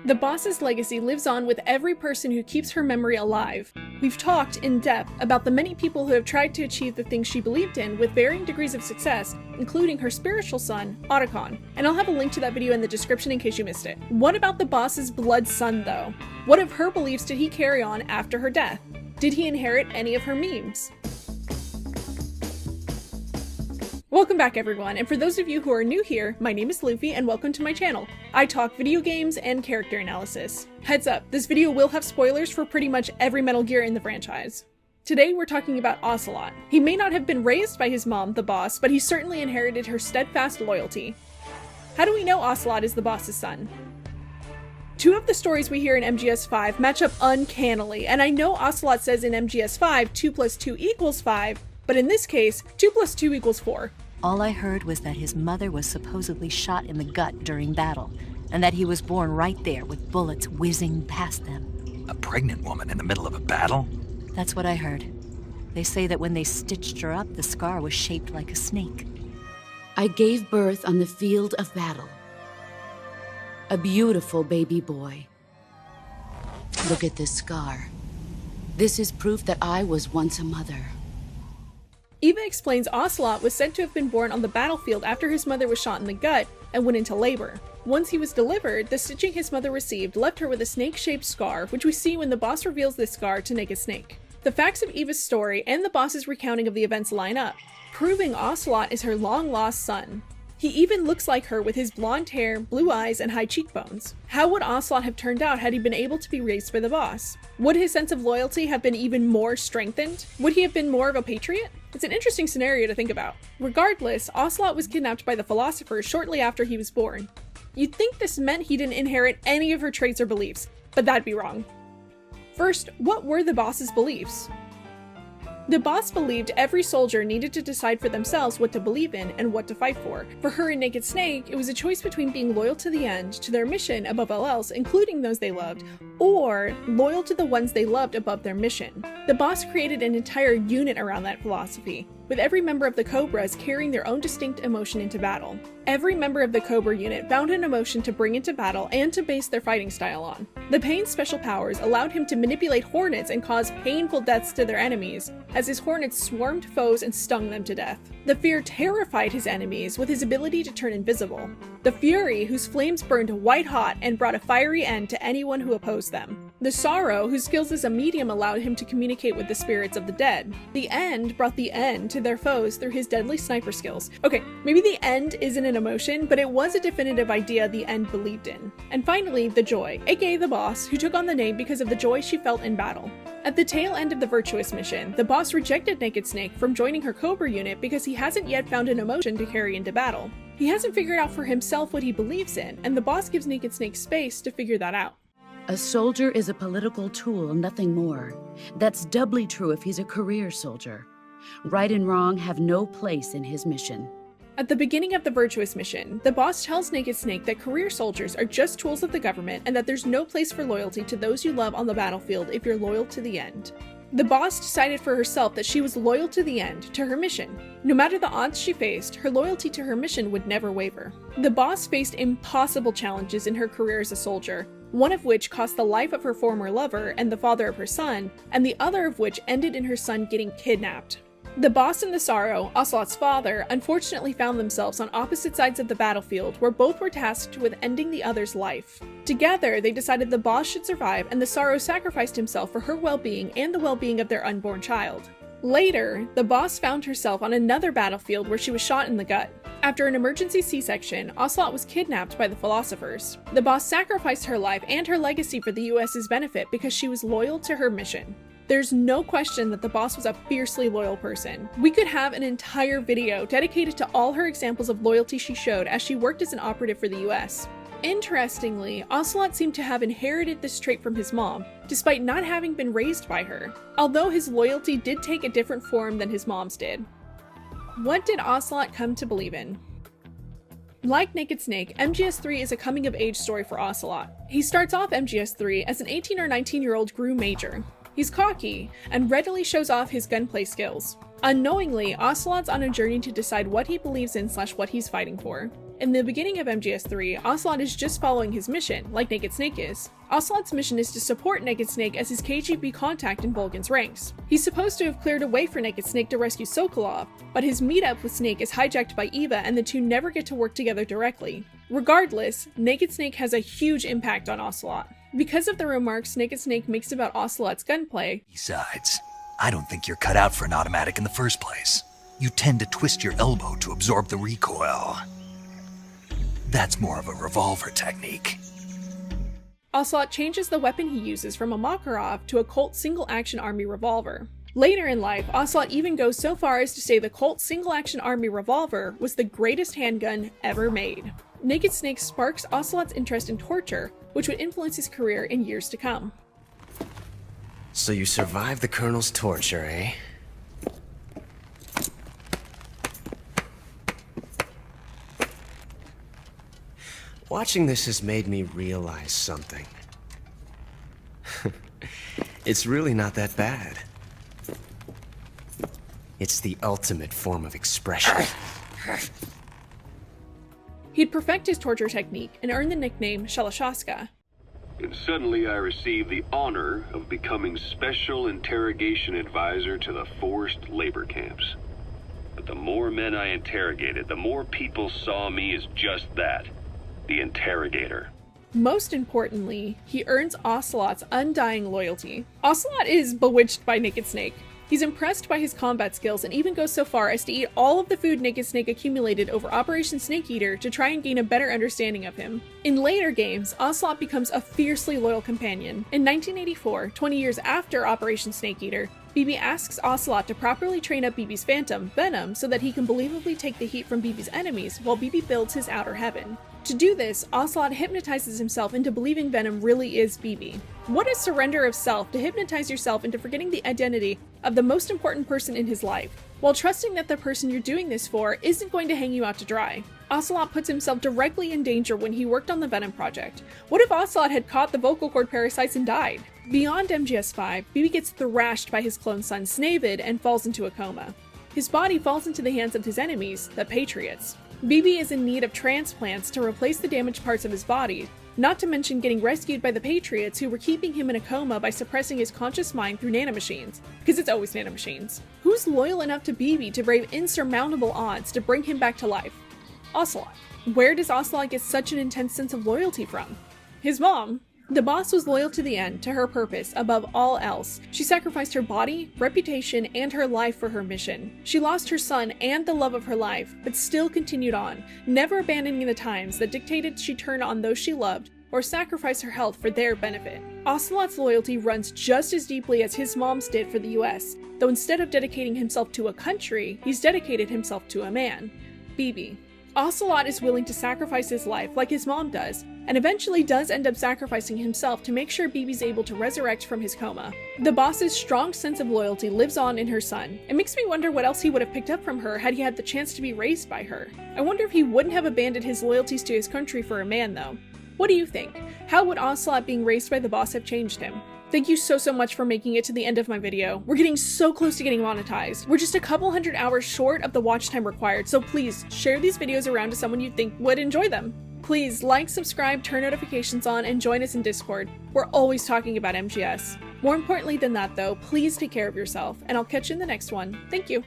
The boss's legacy lives on with every person who keeps her memory alive. We've talked in depth about the many people who have tried to achieve the things she believed in with varying degrees of success, including her spiritual son, Otacon, and I'll have a link to that video in the description in case you missed it. What about the boss's blood son though? What of her beliefs did he carry on after her death? Did he inherit any of her memes? Welcome back everyone, and for those of you who are new here, my name is Luffy and welcome to my channel. I talk video games and character analysis. Heads up, this video will have spoilers for pretty much every Metal Gear in the franchise. Today we're talking about Ocelot. He may not have been raised by his mom, the boss, but he certainly inherited her steadfast loyalty. How do we know Ocelot is the boss's son? Two of the stories we hear in MGS5 match up uncannily, and I know Ocelot says in MGS5 2 + 2 = 5, but in this case, 2 + 2 = 4. All I heard was that his mother was supposedly shot in the gut during battle, and that he was born right there with bullets whizzing past them. A pregnant woman in the middle of a battle? That's what I heard. They say that when they stitched her up, the scar was shaped like a snake. I gave birth on the field of battle. A beautiful baby boy. Look at this scar. This is proof that I was once a mother. Eva explains Ocelot was said to have been born on the battlefield after his mother was shot in the gut and went into labor. Once he was delivered, the stitching his mother received left her with a snake-shaped scar, which we see when the boss reveals this scar to Naked Snake. The facts of Eva's story and the boss's recounting of the events line up, proving Ocelot is her long-lost son. He even looks like her with his blonde hair, blue eyes, and high cheekbones. How would Ocelot have turned out had he been able to be raised by the boss? Would his sense of loyalty have been even more strengthened? Would he have been more of a patriot? It's an interesting scenario to think about. Regardless, Ocelot was kidnapped by the philosopher shortly after he was born. You'd think this meant he didn't inherit any of her traits or beliefs, but that'd be wrong. First, what were the boss's beliefs? The boss believed every soldier needed to decide for themselves what to believe in and what to fight for. For her and Naked Snake, it was a choice between being loyal to the end, to their mission above all else, including those they loved, or loyal to the ones they loved above their mission. The boss created an entire unit around that philosophy, with every member of the Cobras carrying their own distinct emotion into battle. Every member of the Cobra unit found an emotion to bring into battle and to base their fighting style on. The Pain's special powers allowed him to manipulate hornets and cause painful deaths to their enemies, as his hornets swarmed foes and stung them to death. The Fear terrified his enemies with his ability to turn invisible. The Fury, whose flames burned white hot and brought a fiery end to anyone who opposed them. The Sorrow, whose skills as a medium allowed him to communicate with the spirits of the dead. The End brought the end to their foes through his deadly sniper skills. Okay, maybe the End isn't an emotion, but it was a definitive idea the End believed in. And finally, the Joy, aka the boss, who took on the name because of the joy she felt in battle. At the tail end of the Virtuous mission, the boss rejected Naked Snake from joining her Cobra unit because he hasn't yet found an emotion to carry into battle. He hasn't figured out for himself what he believes in, and the boss gives Naked Snake space to figure that out. A soldier is a political tool, nothing more. That's doubly true if he's a career soldier. Right and wrong have no place in his mission. At the beginning of the Virtuous mission, the boss tells Naked Snake that career soldiers are just tools of the government and that there's no place for loyalty to those you love on the battlefield if you're loyal to the end. The boss decided for herself that she was loyal to the end, to her mission. No matter the odds she faced, her loyalty to her mission would never waver. The boss faced impossible challenges in her career as a soldier, one of which cost the life of her former lover and the father of her son, and the other of which ended in her son getting kidnapped. The boss and the Sorrow, Ocelot's father, unfortunately found themselves on opposite sides of the battlefield where both were tasked with ending the other's life. Together, they decided the boss should survive and the Sorrow sacrificed himself for her well-being and the well-being of their unborn child. Later, the boss found herself on another battlefield where she was shot in the gut. After an emergency C-section, Ocelot was kidnapped by the philosophers. The boss sacrificed her life and her legacy for the US's benefit because she was loyal to her mission. There's no question that the boss was a fiercely loyal person. We could have an entire video dedicated to all her examples of loyalty she showed as she worked as an operative for the US. Interestingly, Ocelot seemed to have inherited this trait from his mom, despite not having been raised by her, although his loyalty did take a different form than his mom's did. What did Ocelot come to believe in? Like Naked Snake, MGS3 is a coming-of-age story for Ocelot. He starts off MGS3 as an 18 or 19-year-old GRU major. He's cocky, and readily shows off his gunplay skills. Unknowingly, Ocelot's on a journey to decide what he believes in / what he's fighting for. In the beginning of MGS3, Ocelot is just following his mission, like Naked Snake is. Ocelot's mission is to support Naked Snake as his KGB contact in Volgan's ranks. He's supposed to have cleared a way for Naked Snake to rescue Sokolov, but his meetup with Snake is hijacked by Eva and the two never get to work together directly. Regardless, Naked Snake has a huge impact on Ocelot. Because of the remarks Naked Snake makes about Ocelot's gunplay, Besides, I don't think you're cut out for an automatic in the first place. You tend to twist your elbow to absorb the recoil. That's more of a revolver technique. Ocelot changes the weapon he uses from a Makarov to a Colt single-action army revolver. Later in life, Ocelot even goes so far as to say the Colt single-action army revolver was the greatest handgun ever made. Naked Snake sparks Ocelot's interest in torture, which would influence his career in years to come. So you survived the Colonel's torture, eh? Watching this has made me realize something. It's really not that bad. It's the ultimate form of expression. He'd perfect his torture technique and earn the nickname Shalashaska. And suddenly I received the honor of becoming Special Interrogation Advisor to the forced labor camps. But the more men I interrogated, the more people saw me as just that. The interrogator. Most importantly, he earns Ocelot's undying loyalty. Ocelot is bewitched by Naked Snake. He's impressed by his combat skills and even goes so far as to eat all of the food Naked Snake accumulated over Operation Snake Eater to try and gain a better understanding of him. In later games, Ocelot becomes a fiercely loyal companion. In 1984, 20 years after Operation Snake Eater, BB asks Ocelot to properly train up BB's Phantom, Venom, so that he can believably take the heat from BB's enemies while BB builds his outer heaven. To do this, Ocelot hypnotizes himself into believing Venom really is BB. What a surrender of self to hypnotize yourself into forgetting the identity of the most important person in his life, while trusting that the person you're doing this for isn't going to hang you out to dry. Ocelot puts himself directly in danger when he worked on the Venom project. What if Ocelot had caught the vocal cord parasites and died? Beyond MGS5, BB gets thrashed by his clone son Snavid and falls into a coma. His body falls into the hands of his enemies, the Patriots. BB is in need of transplants to replace the damaged parts of his body, not to mention getting rescued by the Patriots who were keeping him in a coma by suppressing his conscious mind through nanomachines, because it's always nanomachines. Who's loyal enough to BB to brave insurmountable odds to bring him back to life? Ocelot. Where does Ocelot get such an intense sense of loyalty from? His mom. The boss was loyal to the end, to her purpose, above all else. She sacrificed her body, reputation, and her life for her mission. She lost her son and the love of her life, but still continued on, never abandoning the times that dictated she turn on those she loved or sacrifice her health for their benefit. Ocelot's loyalty runs just as deeply as his mom's did for the US, though instead of dedicating himself to a country, he's dedicated himself to a man, BB. Ocelot is willing to sacrifice his life like his mom does, and eventually does end up sacrificing himself to make sure BB's able to resurrect from his coma. The boss's strong sense of loyalty lives on in her son. It makes me wonder what else he would have picked up from her had he had the chance to be raised by her. I wonder if he wouldn't have abandoned his loyalties to his country for a man though. What do you think? How would Ocelot being raised by the boss have changed him? Thank you so much for making it to the end of my video. We're getting so close to getting monetized. We're just a couple hundred hours short of the watch time required, so please share these videos around to someone you think would enjoy them. Please like, subscribe, turn notifications on, and join us in Discord. We're always talking about MGS. More importantly than that though, please take care of yourself, and I'll catch you in the next one. Thank you.